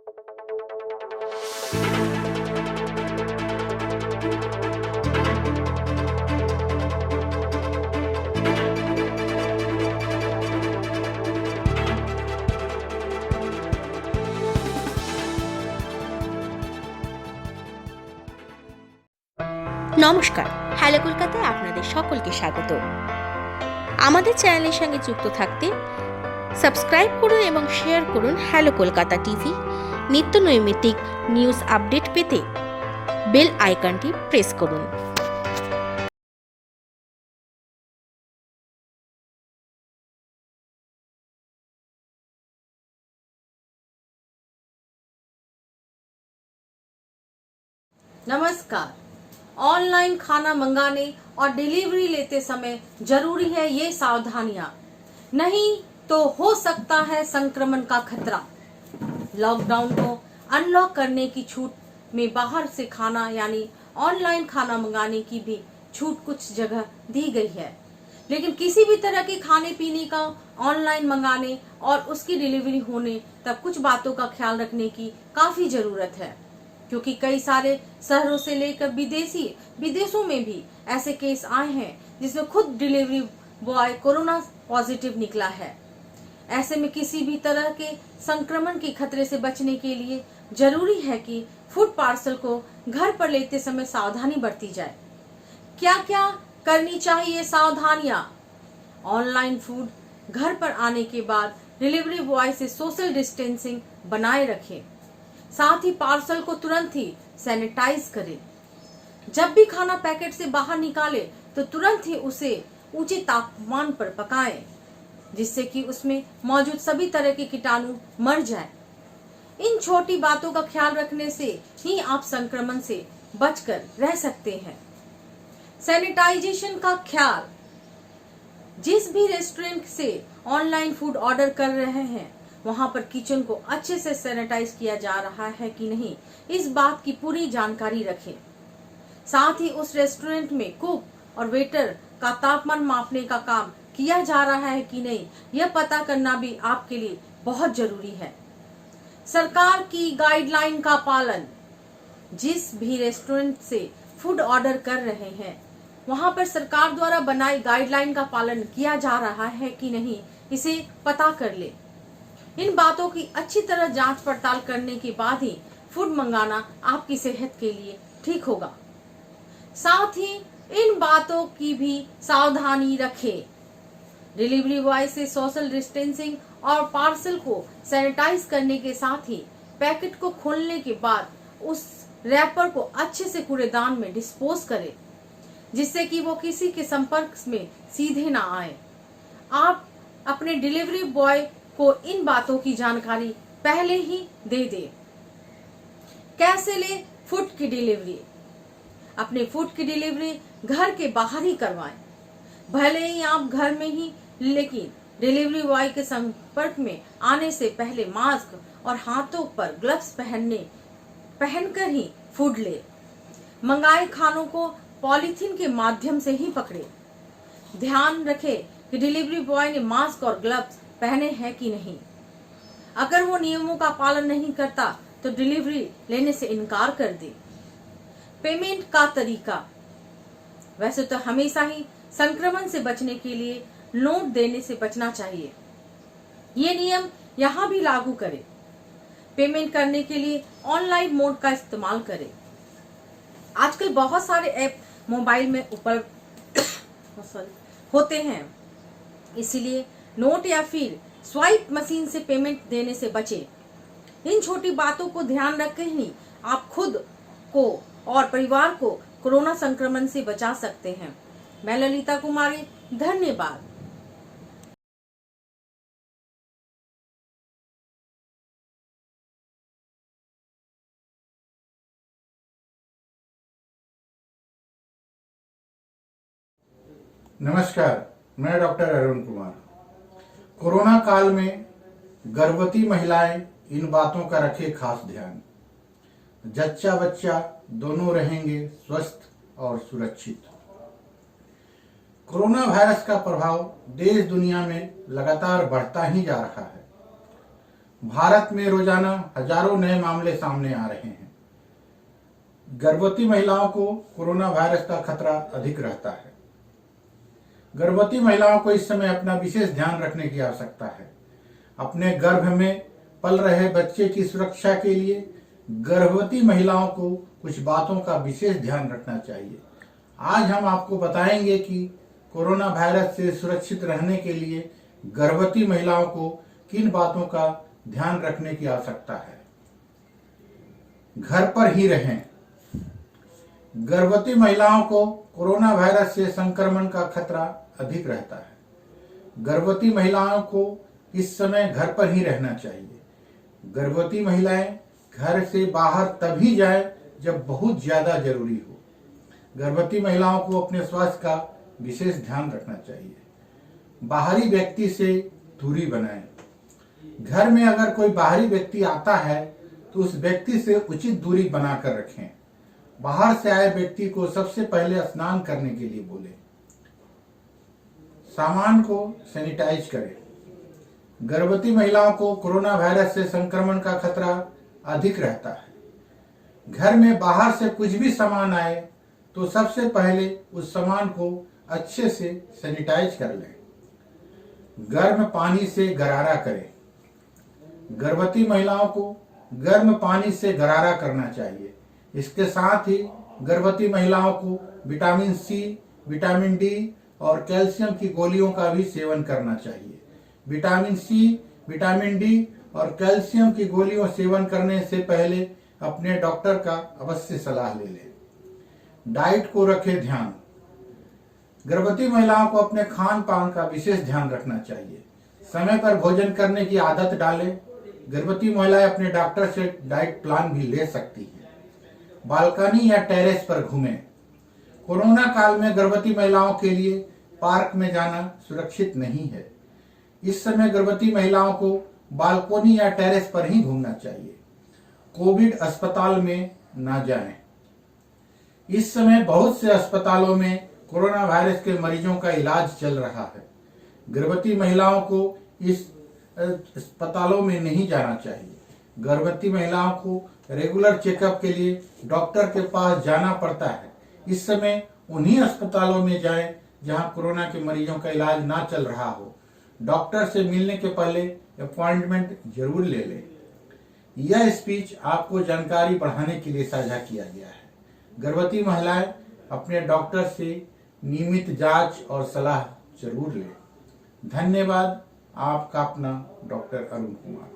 নমস্কার, হ্যালো কলকাতায় আপনাদের সকলকে স্বাগত। আমাদের চ্যানেলের সঙ্গে যুক্ত থাকতে সাবস্ক্রাইব করুন এবং শেয়ার করুন হ্যালো কলকাতা টিভি। নিত্য নৈমিত্তিক নিউজ আপডেট পেতে বেল আইকনটি প্রেস করুন। नमस्कार। ऑनलाइन खाना मंगाने और डिलीवरी लेते समय जरूरी है ये सावधानियां, नहीं तो हो सकता है संक्रमण का खतरा। लॉकडाउन को अनलॉक करने की छूट में बाहर से खाना यानी ऑनलाइन खाना मंगाने की भी छूट कुछ जगह दी गई है, लेकिन किसी भी तरह के खाने पीने का ऑनलाइन मंगाने और उसकी डिलीवरी होने तक कुछ बातों का ख्याल रखने की काफी जरूरत है, क्योंकि कई सारे शहरों से लेकर विदेशों में भी ऐसे केस आए हैं जिसमें खुद डिलीवरी बॉय कोरोना पॉजिटिव निकला है। ऐसे में किसी भी तरह के संक्रमण के खतरे से बचने के लिए जरूरी है कि फूड पार्सल को घर पर लेते समय सावधानी बरती जाए। क्या क्या करनी चाहिए सावधानियां? ऑनलाइन फूड घर पर आने के बाद डिलीवरी बॉय से सोशल डिस्टेंसिंग बनाए रखें। साथ ही पार्सल को तुरंत ही सैनिटाइज करें। जब भी खाना पैकेट से बाहर निकाले तो तुरंत ही उसे ऊंचे तापमान पर पकाएं, जिससे कि उसमें मौजूद सभी तरह के कीटाणु मर जाएं। इन छोटी बातों का ख्याल रखने से ही आप संक्रमण से बचकर रह सकते हैं। सैनिटाइजेशन का ख्याल। जिस भी रेस्टोरेंट से ऑनलाइन फूड ऑर्डर कर रहे हैं वहां पर किचन को अच्छे से सैनिटाइज किया जा रहा है कि नहीं, इस बात की पूरी जानकारी रखें। साथ ही उस रेस्टोरेंट में कुक और वेटर का तापमान मापने का काम किया जा रहा है कि नहीं, यह पता करना भी आपके लिए बहुत जरूरी है। सरकार की गाइडलाइन का पालन। जिस भी रेस्टोरेंट से फूड ऑर्डर कर रहे हैं वहां पर सरकार द्वारा बनाई गाइडलाइन का पालन किया जा रहा है कि नहीं, इसे पता कर ले। इन बातों की अच्छी तरह जांच पड़ताल करने के बाद ही फूड मंगाना आपकी सेहत के लिए ठीक होगा। साथ ही इन बातों की भी सावधानी रखें। डिलीवरी बॉय से सोशल डिस्टेंसिंग और पार्सल को सैनिटाइज करने के साथ ही पैकेट को खोलने के बाद उस रैपर को अच्छे से कूड़ेदान में डिस्पोज करें, जिससे कि वो किसी के संपर्क में सीधे ना आए। आप अपने डिलीवरी बॉय को इन बातों की जानकारी पहले ही दे दे। कैसे ले फूड की डिलीवरी? अपने फूड की डिलीवरी घर के बाहर ही करवाएं। भले ही आप घर में ही, लेकिन डिलीवरी बॉय के संपर्क में आने से पहले मास्क और हाथों पर ग्लव्स पहनकर ही फूड ले। मंगाए खानों को पॉलीथीन के माध्यम से ही पकड़े। ध्यान रखें कि डिलीवरी बॉय ने मास्क और ग्लव्स पहने हैं कि नहीं। अगर वो नियमों का पालन नहीं करता तो डिलीवरी लेने से इनकार कर दे। पेमेंट का तरीका। वैसे तो हमेशा ही संक्रमण से बचने के लिए नोट देने से बचना चाहिए, ये नियम यहाँ भी लागू करें। पेमेंट करने के लिए ऑनलाइन मोड का इस्तेमाल करें। आजकल बहुत सारे ऐप मोबाइल में उपलब्ध होते हैं, इसीलिए नोट या फिर स्वाइप मशीन से पेमेंट देने से बचें। इन छोटी बातों को ध्यान रखकर ही आप खुद को और परिवार को कोरोना संक्रमण से बचा सकते हैं। मैं ललिता कुमारी, धन्यवाद। नमस्कार, मैं डॉक्टर अरुण कुमार। कोरोना काल में गर्भवती महिलाएं इन बातों का रखें खास ध्यान। जच्चा बच्चा दोनों रहेंगे स्वस्थ और सुरक्षित। कोरोना वायरस का प्रभाव देश दुनिया में लगातार बढ़ता ही जा रहा है। भारत में रोजाना हजारों नए मामले सामने आ रहे हैं। गर्भवती महिलाओं को कोरोना वायरस का खतरा अधिक रहता है। गर्भवती महिलाओं को इस समय अपना विशेष ध्यान रखने की आवश्यकता है। अपने गर्भ में पल रहे बच्चे की सुरक्षा के लिए गर्भवती महिलाओं को कुछ बातों का विशेष ध्यान रखना चाहिए। आज हम आपको बताएंगे कि कोरोना वायरस से सुरक्षित रहने के लिए गर्भवती महिलाओं को किन बातों का ध्यान रखने की आवश्यकता है। घर पर ही रहें। गर्भवती महिलाओं को कोरोना वायरस से संक्रमण का खतरा अधिक रहता है। गर्भवती महिलाओं को इस समय घर पर ही रहना चाहिए। गर्भवती महिलाएं घर से बाहर तभी जाएं जब बहुत ज्यादा जरूरी हो। गर्भवती महिलाओं को अपने स्वास्थ्य का विशेष ध्यान रखना चाहिए। बाहरी व्यक्ति से दूरी बनाएं। घर में अगर कोई बाहरी व्यक्ति आता है तो उस व्यक्ति से उचित दूरी बनाकर रखें। बाहर से आए व्यक्ति को सबसे पहले स्नान करने के लिए बोलें। सामान को सैनिटाइज करें। गर्भवती महिलाओं को कोरोना वायरस से संक्रमण का खतरा अधिक रहता है। घर में बाहर से कुछ भी सामान आए तो सबसे पहले उस सामान को अच्छे से सैनिटाइज कर लें। गर्म पानी से गरारा करें। गर्भवती महिलाओं को गर्म पानी से गरारा करना चाहिए। इसके साथ ही गर्भवती महिलाओं को विटामिन सी, विटामिन डी और कैल्शियम की गोलियों का भी सेवन करना चाहिए। विटामिन सी, विटामिन डी और कैल्शियम की गोलियों सेवन करने से पहले अपने डॉक्टर का अवश्य सलाह ले लें। डाइट को रखें ध्यान। गर्भवती महिलाओं को अपने खान पान का विशेष ध्यान रखना चाहिए। समय पर भोजन करने की आदत डालें। गर्भवती महिलाएं अपने डॉक्टर से डाइट प्लान भी ले सकती हैं। बालकनी या टेरेस पर घूमें। कोरोना काल में गर्भवती महिलाओं के लिए पार्क में जाना सुरक्षित नहीं है। इस समय गर्भवती महिलाओं को बालकनी या टेरेस पर ही घूमना चाहिए। कोविड अस्पताल में ना जाएं। इस समय बहुत से अस्पतालों में कोरोना वायरस के मरीजों का इलाज चल रहा है। गर्भवती महिलाओं को इस अस्पतालों में नहीं जाना चाहिए। गर्भवती महिलाओं को रेगुलर चेकअप के लिए डॉक्टर के पास जाना पड़ता है। इस समय उन्हीं अस्पतालों में जाएं जहां कोरोना के मरीजों का इलाज ना चल रहा हो। डॉक्टर से मिलने के पहले अपॉइंटमेंट जरूर ले लें। यह स्पीच आपको जानकारी बढ़ाने के लिए साझा किया गया है। गर्भवती महिलाएं अपने डॉक्टर से नियमित जांच और सलाह जरूर लें। धन्यवाद। आपका अपना डॉक्टर अरुण कुमार।